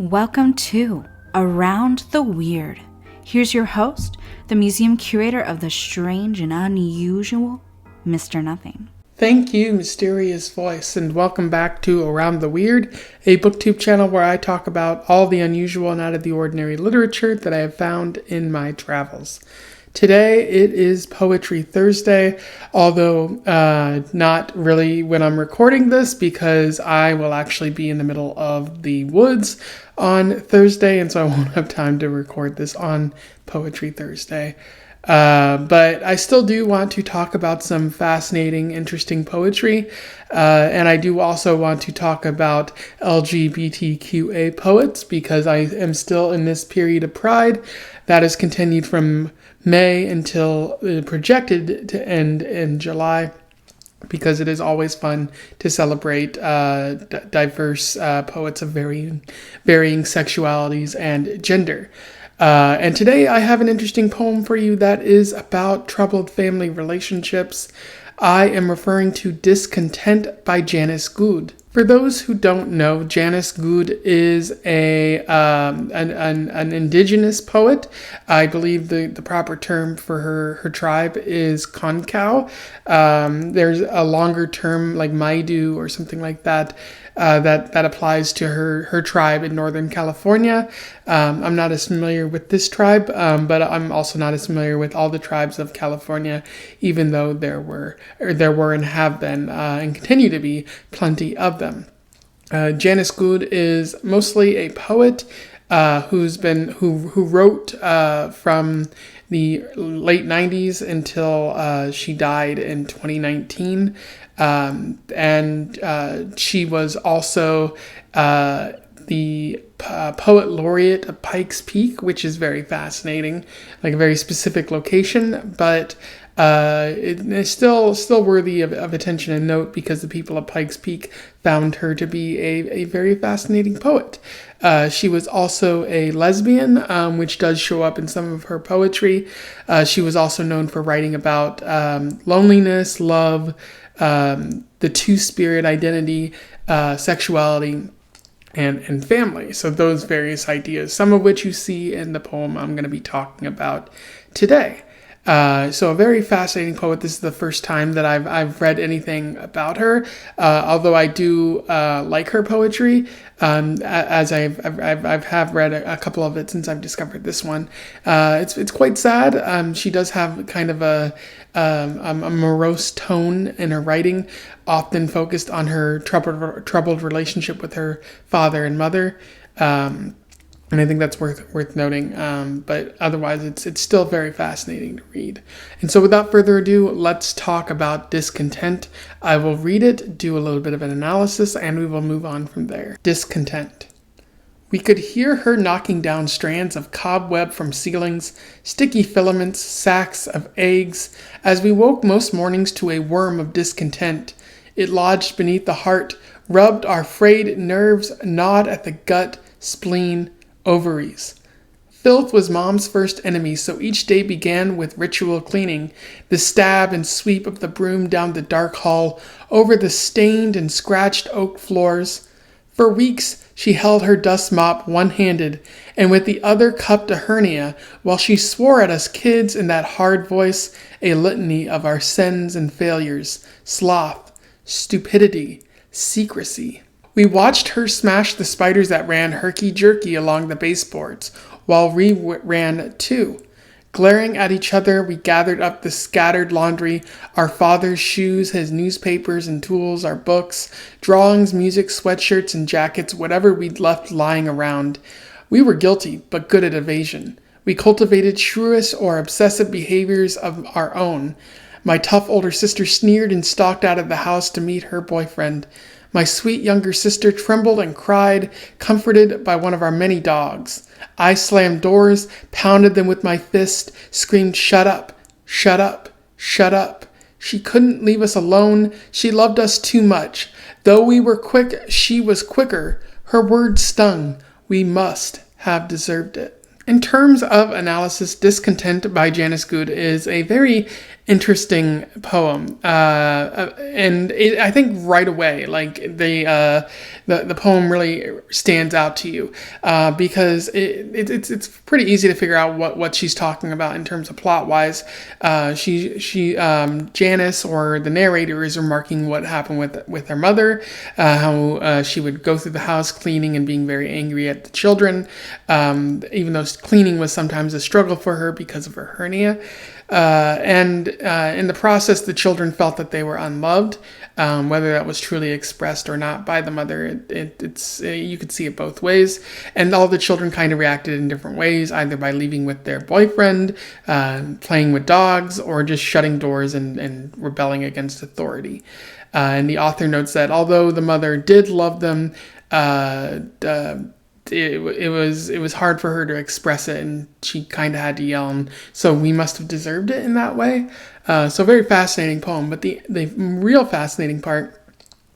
Welcome to Around the Weird. Here's your host, the museum curator of the strange and unusual, Mr. Nothing. Thank you, mysterious voice, and welcome back to Around the Weird, a booktube channel where I talk about all the unusual and out of the ordinary literature that I have found in my travels. Today it is Poetry Thursday, although not really when I'm recording this because I will actually be in the middle of the woods on Thursday, and so I won't have time to record this on Poetry Thursday. But I still do want to talk about some fascinating, interesting poetry, and I do also want to talk about LGBTQA poets because I am still in this period of Pride that has continued from May until projected to end in July, because it is always fun to celebrate diverse poets of varying sexualities and gender. And today I have an interesting poem for you that is about troubled family relationships. I am referring to Discontent by Janice Gould. For those who don't know, Janice Gould is an indigenous poet. I believe the proper term for her tribe is Concow. There's a longer term like Maidu or something like that. That applies to her tribe in Northern California. I'm not as familiar with this tribe, but I'm also not as familiar with all the tribes of California, even though there were and have been and continue to be plenty of them. Janice Gould is mostly a poet who wrote from the late 90s until she died in 2019. And she was also the poet laureate of Pikes Peak, which is very fascinating, like a very specific location, but it is still worthy of attention and note because the people of Pikes Peak found her to be a very fascinating poet. She was also a lesbian, which does show up in some of her poetry. She was also known for writing about loneliness, love, the two-spirit identity, sexuality, and family. So those various ideas, some of which you see in the poem I'm going to be talking about today. So a very fascinating poet. This is the first time that I've read anything about her, although I do like her poetry, as I've read a couple of it since I've discovered this one. It's quite sad. She does have kind of a morose tone in her writing, often focused on her troubled relationship with her father and mother. And I think that's worth noting, but otherwise it's still very fascinating to read. And so without further ado, let's talk about Discontent. I will read it, do a little bit of an analysis, and we will move on from there. Discontent. We could hear her knocking down strands of cobweb from ceilings, sticky filaments, sacks of eggs, as we woke most mornings to a worm of discontent. It lodged beneath the heart, rubbed our frayed nerves, gnawed at the gut, spleen, ovaries. Filth was Mom's first enemy, so each day began with ritual cleaning, the stab and sweep of the broom down the dark hall, over the stained and scratched oak floors. For weeks, she held her dust mop one-handed, and with the other cupped a hernia, while she swore at us kids in that hard voice a litany of our sins and failures, sloth, stupidity, secrecy. We watched her smash the spiders that ran herky-jerky along the baseboards, while we ran too. Glaring at each other, we gathered up the scattered laundry, our father's shoes, his newspapers and tools, our books, drawings, music, sweatshirts, and jackets, whatever we'd left lying around. We were guilty, but good at evasion. We cultivated shrewish or obsessive behaviors of our own. My tough older sister sneered and stalked out of the house to meet her boyfriend. My sweet younger sister trembled and cried, comforted by one of our many dogs. I slammed doors, pounded them with my fist, screamed, "Shut up, shut up, shut up." She couldn't leave us alone. She loved us too much. Though we were quick, she was quicker. Her words stung. We must have deserved it. In terms of analysis, Discontent by Janice Gould is a very interesting poem, and I think right away, like the poem really stands out to you because it's pretty easy to figure out what she's talking about in terms of plot wise. Janice, or the narrator, is remarking what happened with her mother, how she would go through the house cleaning and being very angry at the children, even though cleaning was sometimes a struggle for her because of her hernia. And in the process, the children felt that they were unloved, whether that was truly expressed or not by the mother. It's you could see it both ways, and all the children kind of reacted in different ways, either by leaving with their boyfriend, playing with dogs, or just shutting doors and rebelling against authority. And the author notes that although the mother did love them, it was hard for her to express it, and she kind of had to yell, and so we must have deserved it in that way. So very fascinating poem, but the real fascinating part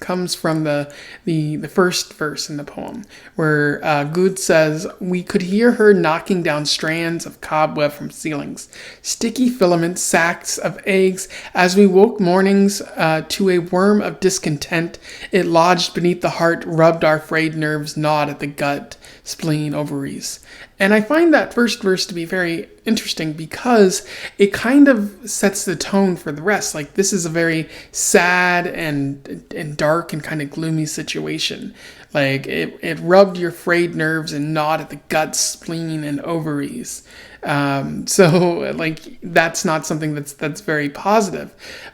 comes from the first verse in the poem, where Gould says, "We could hear her knocking down strands of cobweb from ceilings, sticky filaments, sacks of eggs. As we woke mornings to a worm of discontent, it lodged beneath the heart, rubbed our frayed nerves, gnawed at the gut, spleen, ovaries." And I find that first verse to be very interesting because it kind of sets the tone for the rest. Like, this is a very sad and dark and kind of gloomy situation. Like, it rubbed your frayed nerves and gnawed at the gut, spleen, and ovaries. So like, that's not something that's very positive.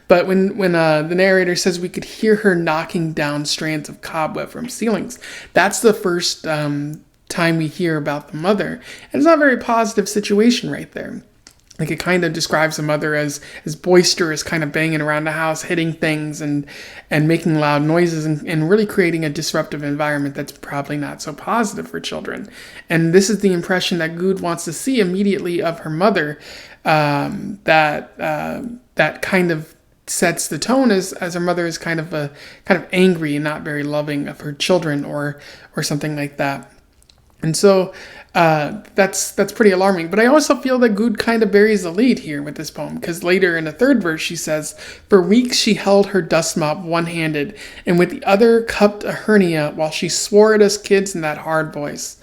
But when the narrator says we could hear her knocking down strands of cobweb from ceilings, that's the first time we hear about the mother, and it's not a very positive situation right there. Like, it kind of describes the mother as boisterous, kind of banging around the house, hitting things and making loud noises, and really creating a disruptive environment that's probably not so positive for children. And this is the impression that Gould wants to see immediately of her mother, that kind of sets the tone as her mother is kind of angry and not very loving of her children, or something like that. And so that's pretty alarming. But I also feel that Gould kind of buries the lead here with this poem, because later in the third verse she says, "For weeks she held her dust mop one-handed, and with the other cupped a hernia while she swore at us kids in that hard voice."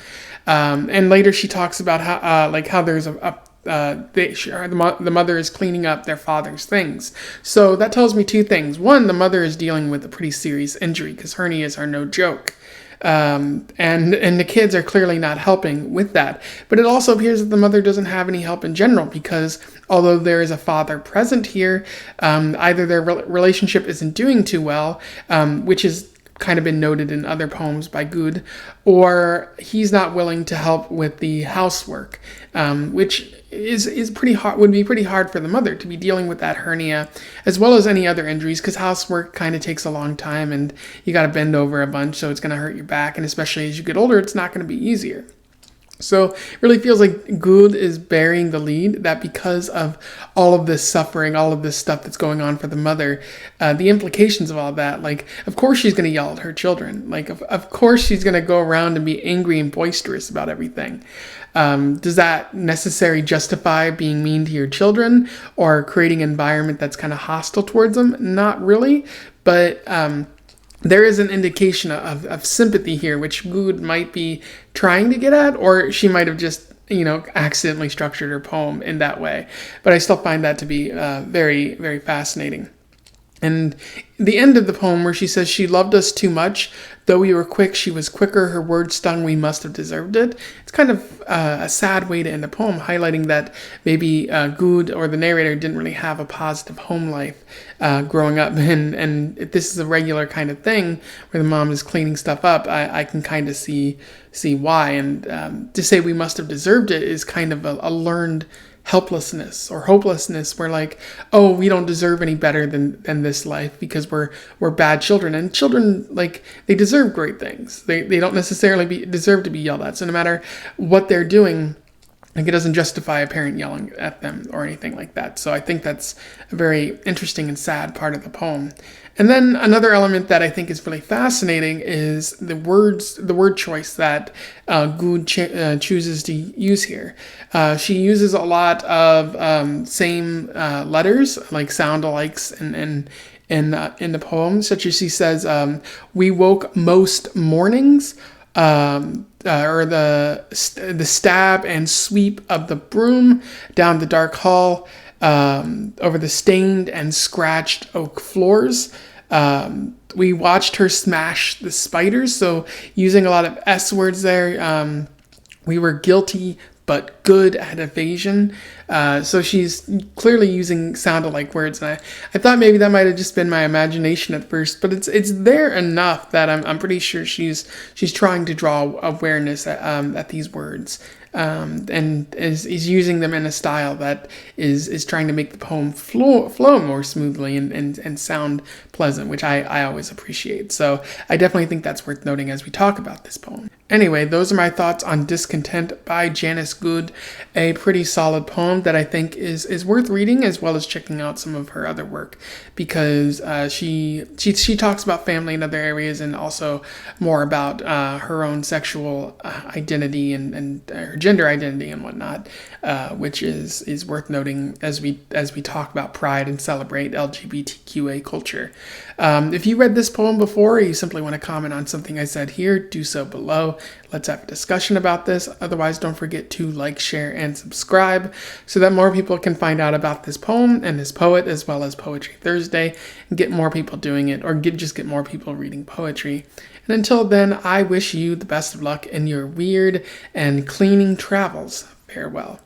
And later she talks about how there's the mother is cleaning up their father's things. So that tells me two things. One, the mother is dealing with a pretty serious injury, because hernias are no joke. And the kids are clearly not helping with that. But it also appears that the mother doesn't have any help in general, because although there is a father present here, either their relationship isn't doing too well, which has kind of been noted in other poems by Gould, or he's not willing to help with the housework, which is pretty hard. Would be pretty hard for the mother to be dealing with that hernia as well as any other injuries, because housework kind of takes a long time and you got to bend over a bunch, so it's going to hurt your back, and especially as you get older, it's not going to be easier. So it really feels like Gould is bearing the lead, that because of all of this suffering, all of this stuff that's going on for the mother, the implications of all that, like, of course she's going to yell at her children. Like, of course she's going to go around and be angry and boisterous about everything. Does that necessarily justify being mean to your children or creating an environment that's kind of hostile towards them? Not really, but there is an indication of sympathy here, which Gould might be trying to get at, or she might have just, accidentally structured her poem in that way. But I still find that to be very, very fascinating. And the end of the poem, where she says, "She loved us too much. Though we were quick, she was quicker. Her words stung. We must have deserved it." It's kind of a sad way to end the poem, highlighting that maybe Gould, or the narrator, didn't really have a positive home life growing up. And if this is a regular kind of thing where the mom is cleaning stuff up, I can kind of see why. And to say we must have deserved it is kind of a learned helplessness or hopelessness, where like, oh, we don't deserve any better than this life because we're bad children. And children, like, they deserve great things. They don't necessarily deserve to be yelled at. So no matter what they're doing, like, it doesn't justify a parent yelling at them or anything like that. So I think that's a very interesting and sad part of the poem. And then another element that I think is really fascinating is the word choice that Gould chooses to use here. She uses a lot of same letters, like sound-alikes, in the poem, such as she says, "We woke most mornings." Or the stab and sweep of the broom down the dark hall, over the stained and scratched oak floors. We watched her smash the spiders, so using a lot of S words there. We were guilty but good at evasion. So she's clearly using sound-alike words, and I thought maybe that might have just been my imagination at first, but it's there enough that I'm pretty sure she's trying to draw awareness at these words, and is using them in a style that is trying to make the poem flow more smoothly and sound pleasant, which I always appreciate. So I definitely think that's worth noting as we talk about this poem. Anyway, those are my thoughts on Discontent by Janice Gould, a pretty solid poem that I think is worth reading, as well as checking out some of her other work, because she talks about family in other areas, and also more about her own sexual identity and her gender identity and whatnot, which is worth noting as we talk about pride and celebrate LGBTQA culture. If you read this poem before, or you simply want to comment on something I said here, do so below. Let's have a discussion about this. Otherwise, don't forget to like, share, and subscribe so that more people can find out about this poem and this poet, as well as Poetry Thursday, and get more people doing it, or just get more people reading poetry. And until then, I wish you the best of luck in your weird and cleaning travels. Farewell.